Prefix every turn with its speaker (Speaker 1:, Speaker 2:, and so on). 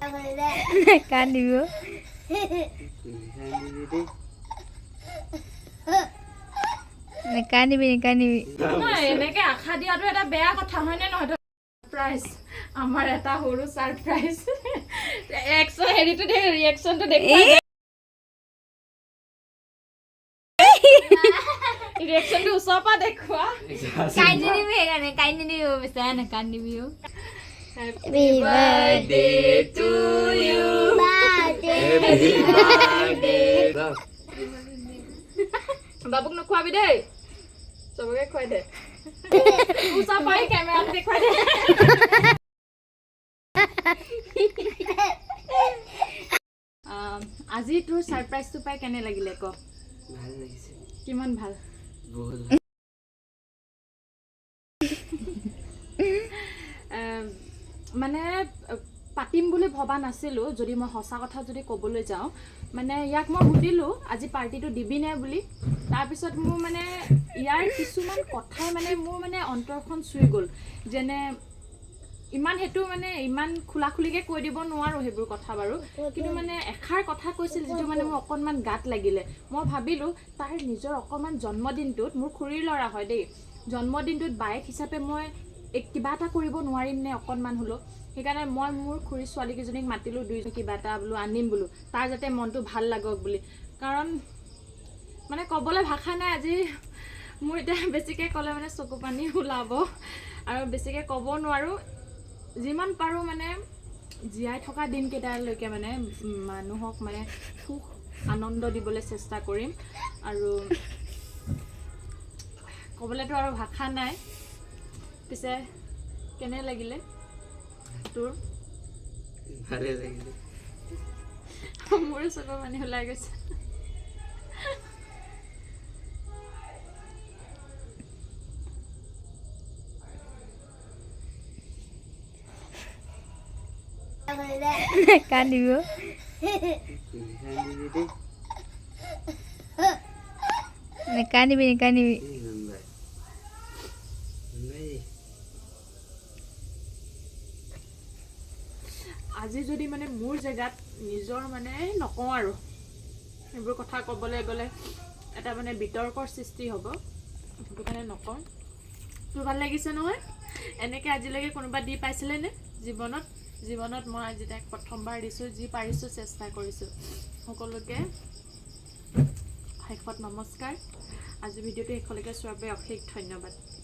Speaker 1: কান্দিব কান্দিবি কান্দিবি
Speaker 2: এনেকে আশা দিয়াটো এটা বেয়া কথা হয়নে নহয় সাৰপ্ৰাইজ আমাৰ এটা সৰু সাৰপ্ৰাইজ হেৰিটো দেখ ৰিয়েকচনটো দেখুৱাই ৰিয়েকচনটো ওচৰৰ পৰা দেখুৱা
Speaker 1: কান্দিবি সেইকাৰণে কান্দিবি বিচাৰে নাকান্দিবি
Speaker 2: Happy birthday to you. Happy birthday. বাবুক নোখোৱাবি দেই চবকে খুৱাই দে ওচৰ পাই কেমেৰাত দেখুৱাই দে আজি তোৰ সাৰপ্ৰাইজটো পাই কেনে লাগিলে ক
Speaker 3: ভাল লাগিছে
Speaker 2: কিমান ভাল
Speaker 3: বহুত
Speaker 2: মানে পাতিম বুলি ভবা নাছিলোঁ যদি মই সঁচা কথা যদি ক'বলৈ যাওঁ মানে ইয়াক মই সুধিলোঁ আজি পাৰ্টিটো দিবি নে বুলি তাৰপিছত মোৰ মানে ইয়াৰ কিছুমান কথাই মানে মোৰ মানে অন্তৰখন চুই গ'ল যেনে ইমান সেইটো মানে ইমান খোলা খুলিকৈ কৈ দিব নোৱাৰোঁ সেইবোৰ কথা বাৰু কিন্তু মানে এষাৰ কথা কৈছিল যিটো মানে মোৰ অকণমান গাত লাগিলে মই ভাবিলোঁ তাৰ নিজৰ অকণমান জন্মদিনটোত মোৰ খুৰীৰ ল'ৰা হয় দেই জন্মদিনটোত বায়েক হিচাপে মই কিবা এটা কৰিব নোৱাৰিম নে অকণমান হ'লেও সেইকাৰণে মই মোৰ খুৰী ছোৱালীকেইজনীক মাতিলোঁ দুইজনী কিবা এটা বোলো আনিম বোলো তাৰ যাতে মনটো ভাল লাগক বুলি কাৰণ মানে ক'বলৈ ভাষা নাই আজি মোৰ এতিয়া বেছিকৈ ক'লে মানে চকু পানী ওলাব আৰু বেছিকৈ ক'ব নোৱাৰোঁ যিমান পাৰোঁ মানে জীয়াই থকা দিনকেইটালৈকে মানে মানুহক মানে সুখ আনন্দ দিবলৈ চেষ্টা কৰিম আৰু ক'বলৈতো আৰু ভাষা নাই পিছে কেনে লাগিলে তোৰ
Speaker 3: ভালে লাগিলে
Speaker 2: মোৰো চকুৰ পানী ওলাই গৈছে
Speaker 1: কান্দিব কান্দিবি কান্দিবি
Speaker 2: আজি যদি মানে মোৰ জেগাত নিজৰ মানে নকওঁ আৰু এইবোৰ কথা ক'বলৈ গ'লে এটা মানে বিতৰ্কৰ সৃষ্টি হ'ব সেইটো কাৰণে নকওঁ তোৰ ভাল লাগিছে নহয় এনেকৈ আজিলৈকে কোনোবা দি পাইছিলেনে জীৱনত মই আজি তাইক প্ৰথমবাৰ দিছোঁ যি পাৰিছোঁ চেষ্টা কৰিছোঁ সকলোকে শেষত নমস্কাৰ আজি ভিডিঅ'টো শেষলৈকে চোৱাৰ বাবে অশেষ ধন্যবাদ